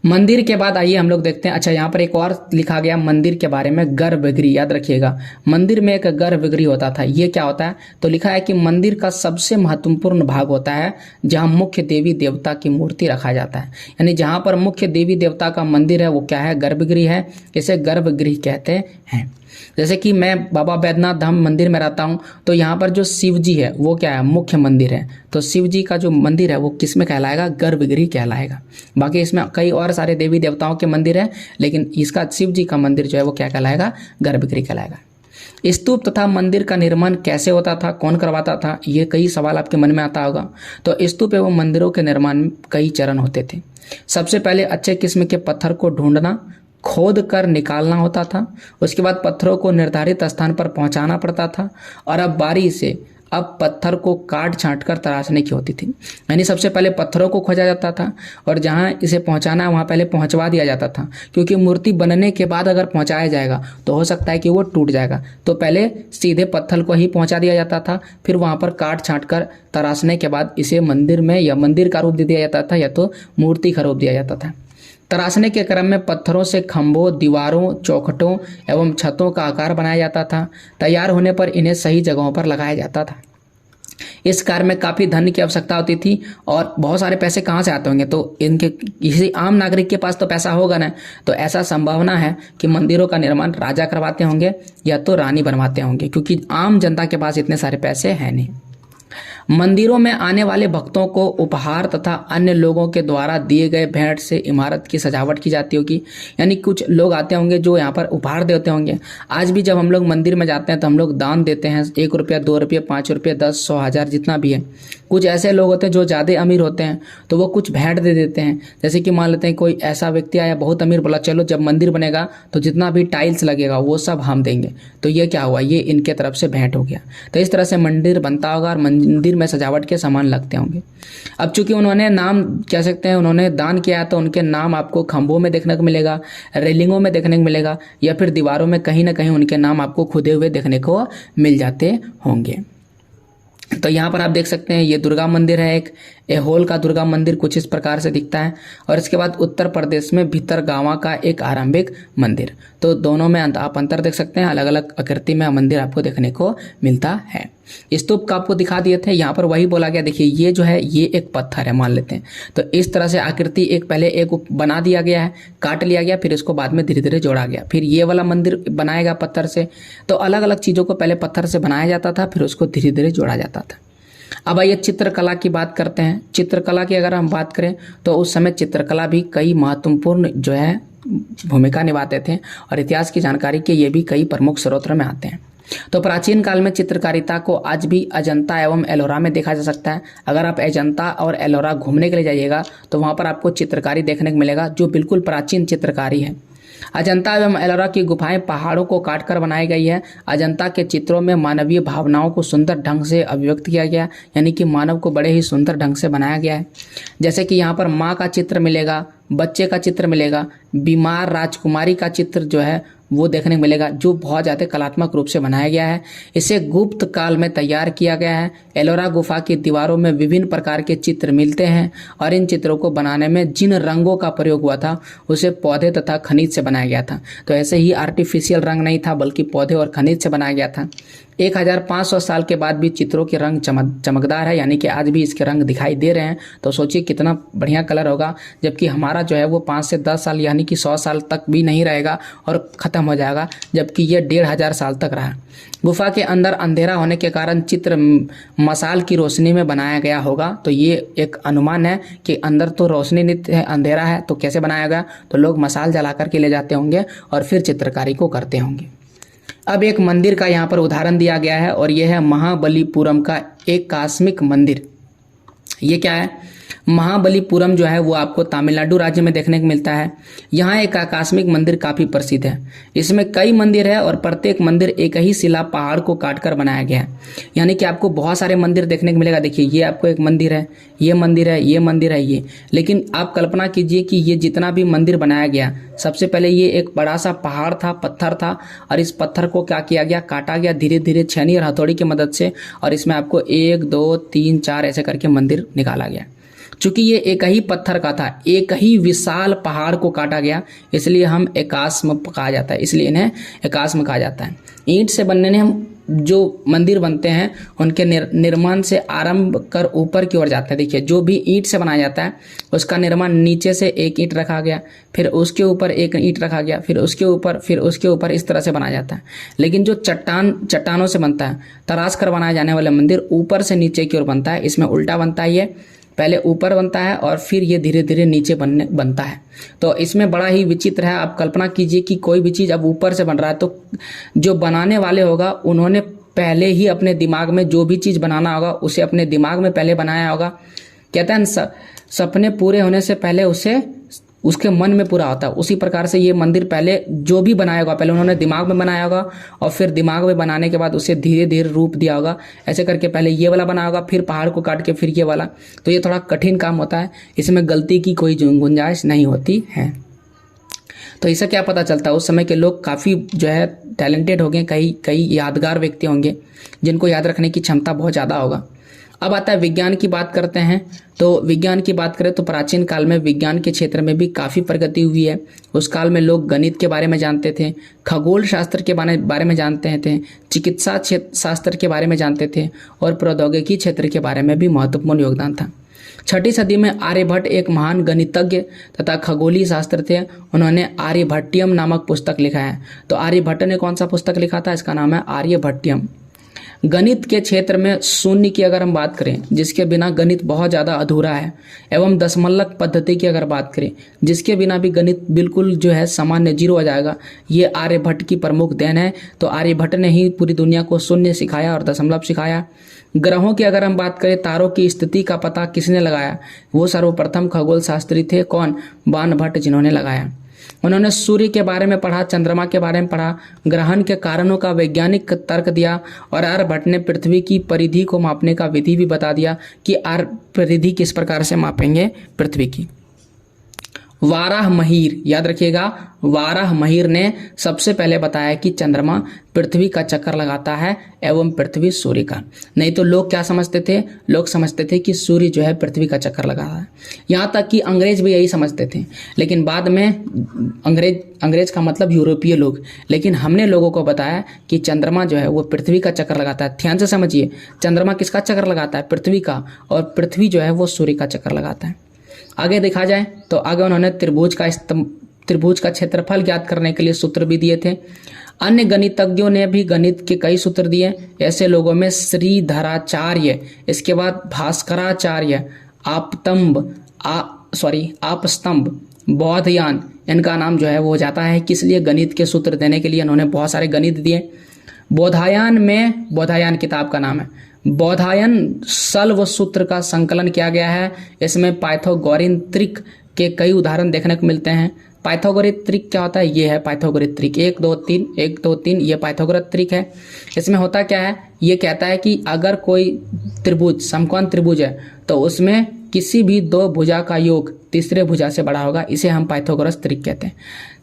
मंदिर के बाद आइए हम लोग देखते हैं, अच्छा यहाँ पर एक और लिखा गया मंदिर के बारे में, गर्भगृह। याद रखिएगा, मंदिर में एक गर्भगृह होता था। ये क्या होता है, तो लिखा है कि मंदिर का सबसे महत्वपूर्ण भाग होता है जहाँ मुख्य देवी देवता की मूर्ति रखा जाता है, यानी जहाँ पर मुख्य देवी देवता का मंदिर है वो क्या है, गर्भगृह है। इसे गर्भगृह कहते हैं। जैसे कि मैं बाबा बैद्यनाथ धाम मंदिर में रहता हूँ, तो यहाँ पर जो शिव जी है वो क्या है, मुख्य मंदिर है। तो शिव जी का जो मंदिर है वो किस में कहलाएगा, गर्भगृह कहलाएगा। बाकी इसमें कई और सारे देवी देवताओं के मंदिर हैं, लेकिन इसका शिव जी का मंदिर जो है वो क्या कहलाएगा, गर्भगृह कहलाएगा। स्तूप तथा मंदिर का निर्माण कैसे होता था, कौन करवाता था, ये कई सवाल आपके मन में आता होगा। तो स्तूप एवं मंदिरों के निर्माण में कई चरण होते थे। सबसे पहले अच्छे किस्म के पत्थर को ढूंढना, खोद कर निकालना होता था। उसके बाद पत्थरों को निर्धारित स्थान पर पहुंचाना पड़ता था और अब बारी से अब पत्थर को काट छांट कर तराशने की होती थी। यानी सबसे पहले पत्थरों को खोजा जाता था और जहां इसे पहुंचाना है वहां पहले पहुंचवा दिया जाता था, क्योंकि मूर्ति बनने के बाद अगर पहुंचाया जाएगा तो हो सकता है कि वो टूट जाएगा। तो पहले सीधे पत्थर को ही पहुंचा दिया जाता था, फिर वहां पर काट छांट कर तराशने के बाद इसे मंदिर में या मंदिर का रूप दे दिया जाता था या तो मूर्ति का रूप दिया जाता था। तराशने के क्रम में पत्थरों से खंभों, दीवारों, चौखटों एवं छतों का आकार बनाया जाता था। तैयार होने पर इन्हें सही जगहों पर लगाया जाता था। इस कार्य में काफ़ी धन की आवश्यकता होती थी और बहुत सारे पैसे कहाँ से आते होंगे, तो इनके किसी आम नागरिक के पास तो पैसा होगा ना, तो ऐसा संभावना है कि मंदिरों का निर्माण राजा करवाते होंगे या तो रानी बनवाते होंगे, क्योंकि आम जनता के पास इतने सारे पैसे हैं नहीं। मंदिरों में आने वाले भक्तों को उपहार तथा अन्य लोगों के द्वारा दिए गए भेंट से इमारत की सजावट की जाती होगी। यानी कुछ लोग आते होंगे जो यहाँ पर उपहार देते होंगे। आज भी जब हम लोग मंदिर में जाते हैं तो हम लोग दान देते हैं, 1 रुपया, 2 रुपये, 5 रुपये, 10, 100, 1000 जितना भी है। कुछ ऐसे लोग होते हैं जो ज़्यादा अमीर होते हैं तो वो कुछ भेंट दे देते हैं। जैसे कि मान लेते हैं कोई ऐसा व्यक्ति आया बहुत अमीर, बोला चलो जब मंदिर बनेगा तो जितना भी टाइल्स लगेगा वो सब हम देंगे। तो ये क्या हुआ, ये इनके तरफ से भेंट हो गया। तो इस तरह से मंदिर बनता होगा और मंदिर में सजावट के सामान लगते होंगे। अब चूंकि उन्होंने नाम कह सकते हैं उन्होंने दान किया तो उनके नाम आपको खंभों में देखने को मिलेगा, रेलिंगों में देखने को मिलेगा, या फिर दीवारों में कहीं ना कहीं उनके नाम आपको खुदे हुए देखने को मिल जाते होंगे। तो यहाँ पर आप देख सकते हैं ये दुर्गा मंदिर है, एक एहोल का दुर्गा मंदिर कुछ इस प्रकार से दिखता है। और इसके बाद उत्तर प्रदेश में भितरगावा का एक आरंभिक मंदिर। तो दोनों में आप अंतर देख सकते हैं, अलग अलग आकृति में मंदिर आपको देखने को मिलता है। स्तूप का आपको दिखा दिए थे, यहाँ पर वही बोला गया। देखिए ये जो है ये एक पत्थर है मान लेते हैं, तो इस तरह से आकृति एक पहले एक बना दिया गया है, काट लिया गया, फिर इसको बाद में धीरे धीरे जोड़ा गया। फिर ये वाला मंदिर बनाएगा पत्थर से। तो अलग अलग चीज़ों को पहले पत्थर से बनाया जाता था, फिर उसको धीरे धीरे जोड़ा जाता था। अब आइए चित्रकला की बात करते हैं। चित्रकला की अगर हम बात करें तो उस समय चित्रकला भी कई महत्वपूर्ण जो है भूमिका निभाते थे और इतिहास की जानकारी के ये भी कई प्रमुख स्रोतों में आते हैं। तो प्राचीन काल में चित्रकारिता को आज भी अजंता एवं एलोरा में देखा जा सकता है। अगर आप अजंता और एलोरा घूमने के लिए जाइएगा तो वहाँ पर आपको चित्रकारी देखने को मिलेगा जो बिल्कुल प्राचीन चित्रकारी है। अजंता एवं एलोरा की गुफाएं पहाड़ों को काटकर बनाई गई है। अजंता के चित्रों में मानवीय भावनाओं को सुंदर ढंग से अभिव्यक्त किया गया, यानी कि मानव को बड़े ही सुंदर ढंग से बनाया गया है। जैसे कि यहाँ पर माँ का चित्र मिलेगा, बच्चे का चित्र मिलेगा, बीमार राजकुमारी का चित्र जो है वो देखने को मिलेगा, जो बहुत ज़्यादा कलात्मक रूप से बनाया गया है। इसे गुप्त काल में तैयार किया गया है। एलोरा गुफा की दीवारों में विभिन्न प्रकार के चित्र मिलते हैं और इन चित्रों को बनाने में जिन रंगों का प्रयोग हुआ था उसे पौधे तथा खनिज से बनाया गया था। तो ऐसे ही आर्टिफिशियल रंग नहीं था बल्कि पौधे और खनिज से बनाया गया था। 1500 साल के बाद भी चित्रों के रंग चमकदार है, यानी कि आज भी इसके रंग दिखाई दे रहे हैं। तो सोचिए कितना बढ़िया कलर होगा, जबकि हमारा जो है वो 5 से 10 साल यानी कि 100 साल तक भी नहीं रहेगा और ख़त्म हो जाएगा, जबकि ये 1500 साल तक रहा। गुफा के अंदर अंधेरा होने के कारण चित्र मशाल की रोशनी में बनाया गया होगा। तो ये एक अनुमान है कि अंदर तो रोशनी नहीं है, अंधेरा है, तो कैसे बनाया गया? तो लोग मशाल जला करके ले जाते होंगे और फिर चित्रकारी को करते होंगे। अब एक मंदिर का यहाँ पर उदाहरण दिया गया है और यह है महाबलीपुरम का एक आकस्मिक मंदिर। ये क्या है? महाबलीपुरम जो है वो आपको तमिलनाडु राज्य में देखने को मिलता है। यहाँ एक आकस्मिक मंदिर काफ़ी प्रसिद्ध है। इसमें कई मंदिर है और प्रत्येक मंदिर एक ही शिला पहाड़ को काटकर बनाया गया है, यानी कि आपको बहुत सारे मंदिर देखने को मिलेगा। देखिए ये आपको एक मंदिर है, ये मंदिर है, ये मंदिर है, ये। लेकिन आप कल्पना कीजिए कि ये जितना भी मंदिर बनाया गया, सबसे पहले ये एक बड़ा सा पहाड़ था, पत्थर था, और इस पत्थर को क्या किया गया? काटा गया धीरे धीरे छेनी और हथौड़ी की मदद से, और इसमें आपको 1 2 3 4 ऐसे करके मंदिर निकाला गया। चूंकि ये एक ही पत्थर का था, एक ही विशाल पहाड़ को काटा गया, इसलिए हम एकास्म कहा जाता है, इसलिए इन्हें एकास्म कहा जाता है। ईंट से बनने में जो मंदिर बनते हैं उनके निर्माण से आरंभ कर ऊपर की ओर जाते हैं। देखिए जो भी ईंट से बनाया जाता है उसका निर्माण नीचे से एक ईंट रखा गया, फिर उसके ऊपर एक ईंट रखा गया, फिर उसके ऊपर, फिर उसके ऊपर, इस तरह से बनाया जाता है। लेकिन जो चट्टानों से बनता है, तराश कर बनाए जाने वाले मंदिर ऊपर से नीचे की ओर बनता है। इसमें उल्टा बनता है, ये पहले ऊपर बनता है और फिर ये धीरे धीरे नीचे बनता है। तो इसमें बड़ा ही विचित्र है। आप कल्पना कीजिए कि कोई भी चीज़ अब ऊपर से बन रहा है तो जो बनाने वाले होगा उन्होंने पहले ही अपने दिमाग में जो भी चीज़ बनाना होगा उसे अपने दिमाग में पहले बनाया होगा। कहते हैं सपने पूरे होने से पहले उसे उसके मन में पूरा होता है। उसी प्रकार से ये मंदिर पहले जो भी बनाया होगा पहले उन्होंने दिमाग में बनाया होगा और फिर दिमाग में बनाने के बाद उसे धीरे धीरे रूप दिया होगा। ऐसे करके पहले ये वाला बना होगा, फिर पहाड़ को काट के फिर ये वाला। तो ये थोड़ा कठिन काम होता है, इसमें गलती की कोई गुंजाइश नहीं होती है। तो इससे क्या पता चलता है? उस समय के लोग काफ़ी जो है टैलेंटेड होंगे, कई यादगार व्यक्ति होंगे जिनको याद रखने की क्षमता बहुत ज़्यादा होगा। अब आता है विज्ञान की बात करते हैं। तो विज्ञान की बात करें तो प्राचीन काल में विज्ञान के क्षेत्र में भी काफ़ी प्रगति हुई है। उस काल में लोग गणित के बारे में जानते थे, खगोल शास्त्र के बारे में जानते थे, चिकित्सा शास्त्र के बारे में जानते थे और प्रौद्योगिकी क्षेत्र के बारे में भी महत्वपूर्ण योगदान था। 6ठी सदी में आर्यभट्ट एक महान गणितज्ञ तथा खगोलीय शास्त्र थे। उन्होंने आर्यभट्टियम नामक पुस्तक लिखा है। तो आर्यभट्ट ने कौन सा पुस्तक लिखा था? इसका नाम है आर्यभट्टियम। गणित के क्षेत्र में शून्य की अगर हम बात करें, जिसके बिना गणित बहुत ज़्यादा अधूरा है, एवं दशमलव पद्धति की अगर बात करें, जिसके बिना भी गणित बिल्कुल जो है सामान्य जीरो हो जाएगा, ये आर्यभट्ट की प्रमुख देन है। तो आर्यभट्ट ने ही पूरी दुनिया को शून्य सिखाया और दशमलव सिखाया। ग्रहों की अगर हम बात करें, तारों की स्थिति का पता किसने लगाया? वो सर्वप्रथम खगोल शास्त्री थे। कौन? बाणभट्ट, जिन्होंने लगाया। उन्होंने सूर्य के बारे में पढ़ा, चंद्रमा के बारे में पढ़ा, ग्रहण के कारणों का वैज्ञानिक तर्क दिया और आर्यभट्ट ने पृथ्वी की परिधि को मापने का विधि भी बता दिया कि परिधि किस प्रकार से मापेंगे पृथ्वी की। वाराहमिहिर, याद रखिएगा, वाराहमिहिर ने सबसे पहले बताया कि चंद्रमा पृथ्वी का चक्कर लगाता है एवं पृथ्वी सूर्य का। नहीं तो लोग क्या समझते थे? लोग समझते थे कि सूर्य जो है पृथ्वी का चक्कर लगा रहा है। यहाँ तक कि अंग्रेज भी यही समझते थे, लेकिन बाद में अंग्रेज का मतलब यूरोपीय लोग, लेकिन हमने लोगों को बताया कि चंद्रमा जो है वो पृथ्वी का चक्कर लगाता है। ध्यान से समझिए, चंद्रमा किसका चक्कर लगाता है? पृथ्वी का, और पृथ्वी जो है वो सूर्य का चक्कर लगाता है। आगे देखा जाए तो आगे उन्होंने त्रिभुज का क्षेत्रफल ज्ञात करने के लिए सूत्र भी दिए थे। अन्य गणितज्ञों ने भी गणित के कई सूत्र दिए। ऐसे लोगों में श्रीधराचार्य, इसके बाद भास्कराचार्य, आपस्तंभ, बौद्धयान, इनका नाम जो है वो जाता है। किस लिए? गणित के सूत्र देने के लिए उन्होंने बहुत सारे गणित दिए। बौधायन किताब का नाम है। बौधायन सल्व सूत्र का संकलन किया गया है। इसमें पाइथागोरियन त्रिक के कई उदाहरण देखने को मिलते हैं। पाइथागोरियन त्रिक क्या होता है? ये है पाइथागोरियन त्रिक, 1 2 3 1 2 3, ये पाइथागोरस त्रिक है। इसमें होता क्या है? ये कहता है कि अगर कोई त्रिभुज समकोण त्रिभुज है तो उसमें किसी भी दो भुजा का योग तीसरे भुजा से बड़ा होगा, इसे हम पाइथागोरस त्रिक कहते हैं।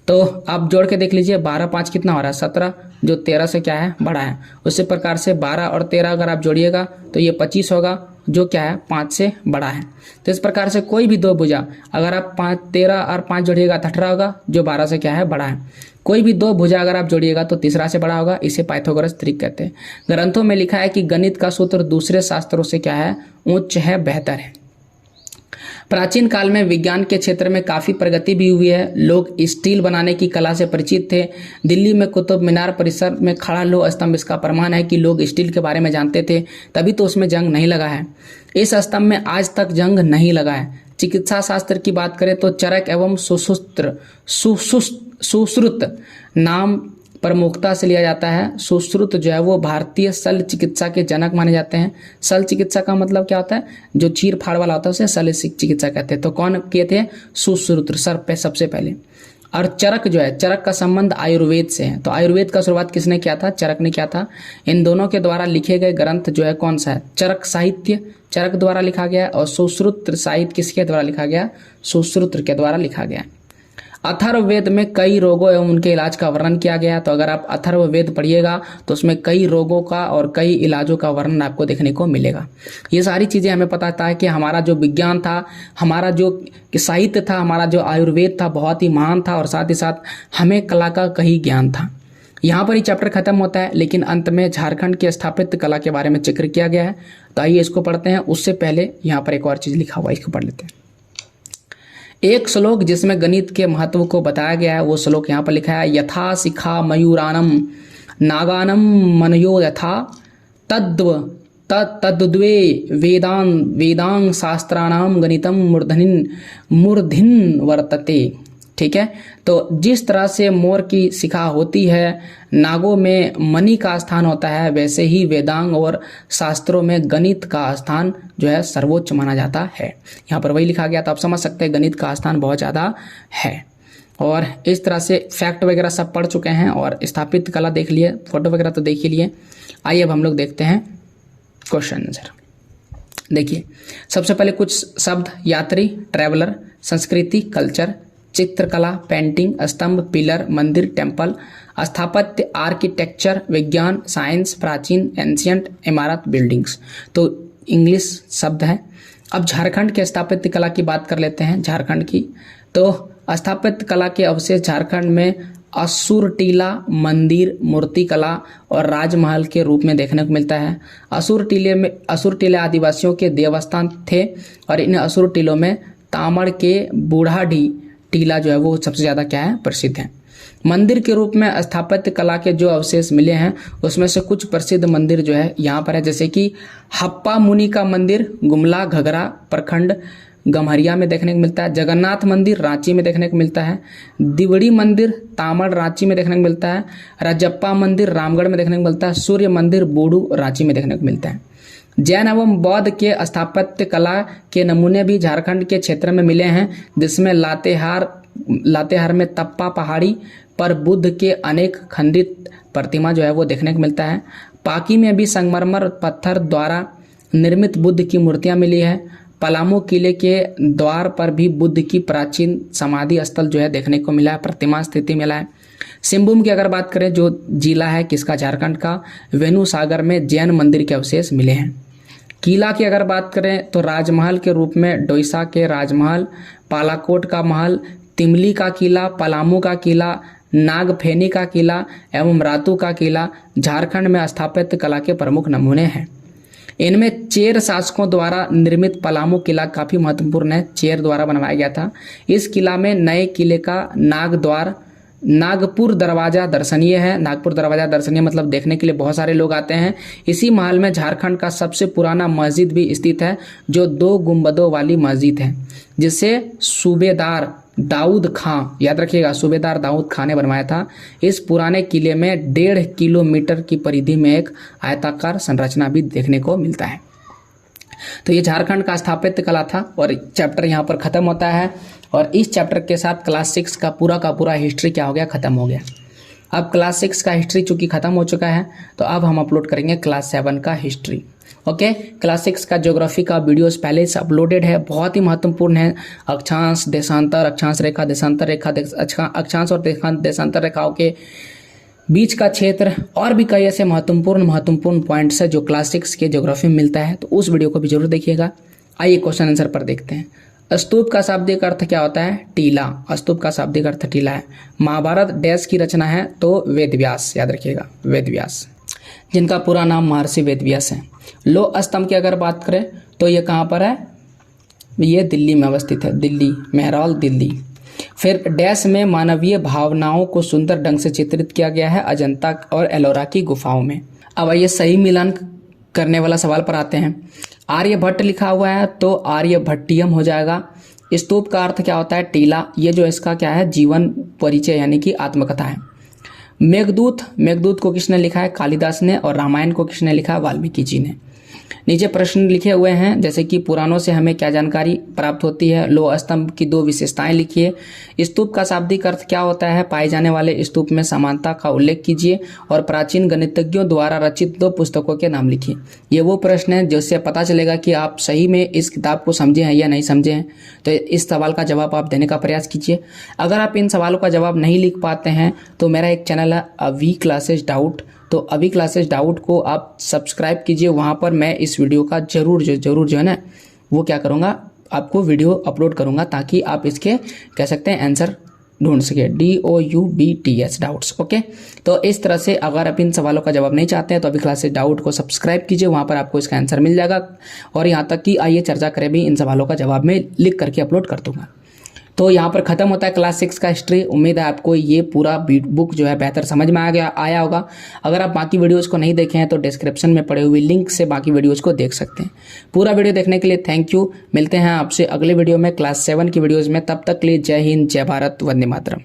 तो आप जोड़ के देख लीजिए, 12 5 कितना हो रहा है 17, जो 13 से क्या है बड़ा है। उसी प्रकार से 12 और 13 अगर आप जोड़िएगा तो ये 25 होगा, जो क्या है 5 से बड़ा है। तो इस प्रकार से कोई भी दो भुजा अगर आप 13 और 5 जोड़िएगा तो 18 होगा, जो 12 से क्या है बड़ा है। कोई भी दो भुजा अगर आप जोड़िएगा तो तीसरा से बड़ा होगा, इसे पाइथागोरस त्रिक कहते हैं। ग्रंथों में लिखा है कि गणित का सूत्र दूसरे शास्त्रों से क्या है उच्च है, बेहतर है। प्राचीन काल में विज्ञान के क्षेत्र में काफ़ी प्रगति भी हुई है। लोग स्टील बनाने की कला से परिचित थे। दिल्ली में कुतुब मीनार परिसर में खड़ा लौह स्तंभ इसका प्रमाण है कि लोग स्टील के बारे में जानते थे, तभी तो उसमें जंग नहीं लगा है। इस स्तंभ में आज तक जंग नहीं लगा है। चिकित्सा शास्त्र की बात करें तो चरक एवं सुश्रुत नाम प्रमुखता से लिया जाता है। सुश्रुत जो है वो भारतीय शल्य चिकित्सा के जनक माने जाते हैं। शल्य चिकित्सा का मतलब क्या होता है, जो चीर फाड़ वाला होता है उसे शल्य चिकित्सा कहते हैं। तो कौन किए थे, सुश्रुत सर पे सबसे पहले। और चरक जो है, चरक का संबंध आयुर्वेद से है। तो आयुर्वेद का शुरुआत किसने किया था, चरक ने किया था। इन दोनों के द्वारा लिखे गए ग्रंथ जो है कौन सा है, चरक साहित्य चरक द्वारा लिखा गया, और सुश्रुत साहित्य किसके द्वारा लिखा गया, सुश्रुत के द्वारा लिखा गया। अथर्ववेद में कई रोगों एवं उनके इलाज का वर्णन किया गया। तो अगर आप अथर्ववेद पढ़िएगा तो उसमें कई रोगों का और कई इलाजों का वर्णन आपको देखने को मिलेगा। ये सारी चीज़ें हमें पता था कि हमारा जो विज्ञान था, हमारा जो साहित्य था, हमारा जो आयुर्वेद था बहुत ही महान था, और साथ ही साथ हमें कला का कई ज्ञान था। यहाँ पर ही चैप्टर खत्म होता है, लेकिन अंत में झारखंड की स्थापत्य कला के बारे में जिक्र किया गया है। तो आइए इसको पढ़ते हैं। उससे पहले यहाँ पर एक और चीज़ लिखा हुआ है, इसको पढ़ लेते हैं। एक श्लोक जिसमें गणित के महत्व को बताया गया है, वो श्लोक यहाँ पर लिखा है, यथा शिखा मयूरानम नागानम मनयो यथा तद्वे वेदांग शास्त्राणाम गणितम मूर्धिन वर्तते। ठीक है, तो जिस तरह से मोर की शिखा होती है, नागों में मणि का स्थान होता है, वैसे ही वेदांग और शास्त्रों में गणित का स्थान जो है सर्वोच्च माना जाता है। यहाँ पर वही लिखा गया, तो आप समझ सकते हैं गणित का स्थान बहुत ज़्यादा है। और इस तरह से फैक्ट वगैरह सब पढ़ चुके हैं और स्थापित कला देख लिए, फोटो वगैरह तो देख ही लिए। आइए अब हम लोग देखते हैं क्वेश्चन आंसर। देखिए, सबसे पहले कुछ शब्द, यात्री ट्रैवलर, संस्कृति कल्चर, चित्रकला पेंटिंग, स्तंभ पिलर, मंदिर टेम्पल, स्थापत्य आर्किटेक्चर, विज्ञान साइंस, प्राचीन एंशियंट, इमारत बिल्डिंग्स। तो इंग्लिश शब्द है। अब झारखंड के स्थापत्य कला की बात कर लेते हैं। झारखंड की तो स्थापत्य कला के अवशेष झारखंड में असुर टीला, मंदिर, मूर्ति कला और राजमहल के रूप में देखने को मिलता है। असुर टीले आदिवासियों के देवस्थान थे, और इन असुर टीलों में तामड़ के बूढ़ाडी टीला जो है वो सबसे ज़्यादा क्या है प्रसिद्ध है। मंदिर के रूप में स्थापत्य कला के जो अवशेष मिले हैं उसमें से कुछ प्रसिद्ध मंदिर जो है यहाँ पर है, जैसे कि हप्पा मुनि का मंदिर गुमला घगरा प्रखंड गम्हरिया में देखने को मिलता है। जगन्नाथ मंदिर रांची में देखने को मिलता है। दिवड़ी मंदिर तामड़ रांची में देखने को मिलता है। रजप्पा मंदिर रामगढ़ में देखने को मिलता है। सूर्य मंदिर बूडू रांची में देखने को मिलता है। जैन एवं बौद्ध के स्थापत्य कला के नमूने भी झारखंड के क्षेत्र में मिले हैं, जिसमें लातेहार में तप्पा पहाड़ी पर बुद्ध के अनेक खंडित प्रतिमा जो है वो देखने को मिलता है। पाकी में भी संगमरमर पत्थर द्वारा निर्मित बुद्ध की मूर्तियां मिली है। पलामू किले के द्वार पर भी बुद्ध की प्राचीन समाधि स्थल जो है देखने को मिला है, प्रतिमा स्थिति मिला है। सिंहभूम की अगर बात करें, जो जिला है किसका, झारखंड का, वेणु सागर में जैन मंदिर के अवशेष मिले हैं। किला की अगर बात करें तो राजमहल के रूप में डोईसा के राजमहल, पालाकोट का महल, तिमली का किला, पलामू का किला, नागफेनी का किला एवं रातू का किला झारखंड में स्थापत्य कला के प्रमुख नमूने हैं। इनमें चेर शासकों द्वारा निर्मित पलामू किला काफ़ी महत्वपूर्ण है, चेर द्वारा बनवाया गया था। इस किला में नए किले का नागपुर दरवाज़ा दर्शनीय है। नागपुर दरवाज़ा दर्शनीय मतलब देखने के लिए बहुत सारे लोग आते हैं। इसी महल में झारखंड का सबसे पुराना मस्जिद भी स्थित है, जो 2 गुंबदों वाली मस्जिद है, जिसे सूबेदार दाऊद खां, याद रखिएगा, सूबेदार दाऊद खां ने बनवाया था। इस पुराने किले में 1.5 किलोमीटर की परिधि में एक आयताकार संरचना भी देखने को मिलता है। तो ये झारखंड का स्थापत्य कला था, और चैप्टर यहाँ पर ख़त्म होता है। और इस चैप्टर के साथ क्लास 6 का पूरा हिस्ट्री क्या हो गया, ख़त्म हो गया। अब क्लास 6 का हिस्ट्री चूंकि ख़त्म हो चुका है, तो अब हम अपलोड करेंगे क्लास 7 का हिस्ट्री। ओके, क्लास 6 का ज्योग्राफी का वीडियोस पहले से अपलोडेड है, बहुत ही महत्वपूर्ण है। अक्षांश, देशांतर, अक्षांश रेखा, देशांतर रेखा, अक्षांश और देशांतर रेखाओं के बीच का क्षेत्र और भी कई ऐसे महत्वपूर्ण पॉइंट्स है जो क्लास 6 के ज्योग्राफी में मिलता है, तो उस वीडियो को भी जरूर देखिएगा। आइए क्वेश्चन आंसर पर देखते हैं। स्तूप का शाब्दिक अर्थ क्या होता है? टीला। स्तूप का शाब्दिक अर्थ टीला है। महाभारत डैश की रचना है? तो वेदव्यास, याद रखिएगा वेदव्यास, जिनका पूरा नाम महर्षि वेदव्यास है। लौह स्तंभ की अगर बात करें तो ये कहाँ पर है? ये दिल्ली में अवस्थित है, दिल्ली, मेहरौल दिल्ली। फिर डैश में मानवीय भावनाओं को सुंदर ढंग से चित्रित किया गया है अजंता और एलोरा की गुफाओं में। अब आइए सही मिलान करने वाला सवाल पर आते हैं। आर्यभट्ट लिखा हुआ है तो आर्यभट्टियम हो जाएगा। स्तूप का अर्थ क्या होता है? टीला। ये जो इसका क्या है? जीवन परिचय यानी कि आत्मकथा है। मेघदूत को किसने लिखा है? कालिदास ने। और रामायण को किसने लिखा है? वाल्मीकि जी ने। नीचे प्रश्न लिखे हुए हैं, जैसे कि पुराणों से हमें क्या जानकारी प्राप्त होती है। लौह स्तंभ की 2 विशेषताएं लिखिए। स्तूप का शाब्दिक अर्थ क्या होता है? पाए जाने वाले स्तूप में समानता का उल्लेख कीजिए। और प्राचीन गणितज्ञों द्वारा रचित 2 पुस्तकों के नाम लिखिए। ये वो प्रश्न है जिससे पता चलेगा कि आप सही में इस किताब को समझे हैं या नहीं समझे हैं। तो इस सवाल का जवाब आप देने का प्रयास कीजिए। अगर आप इन सवालों का जवाब नहीं लिख पाते हैं तो मेरा एक चैनल है अभी क्लासेस डाउट, तो अभी क्लासेस डाउट को आप सब्सक्राइब कीजिए। वहाँ पर मैं इस वीडियो का जरूर जो है ना वो क्या करूँगा, आपको वीडियो अपलोड करूँगा ताकि आप इसके कह सकते हैं आंसर ढूंढ सके। DOUBTS doubts. ओके, तो इस तरह से अगर आप इन सवालों का जवाब नहीं चाहते हैं तो अभी क्लासेस डाउट को सब्सक्राइब कीजिए, वहाँ पर आपको इसका आंसर मिल जाएगा। और यहाँ तक कि आइए चर्चा करें भी, इन सवालों का जवाब मैं लिख करके अपलोड कर दूँगा। तो यहाँ पर ख़त्म होता है क्लास 6 का हिस्ट्री। उम्मीद है आपको ये पूरा बुक जो है बेहतर समझ में आया होगा। अगर आप बाकी वीडियोज़ को नहीं देखे हैं तो डिस्क्रिप्शन में पड़े हुए लिंक से बाकी वीडियोज़ को देख सकते हैं। पूरा वीडियो देखने के लिए थैंक यू। मिलते हैं आपसे अगले वीडियो में क्लास 7 की वीडियोज़ में। तब तक के लिए जय हिंद, जय भारत, वंदे मातरम।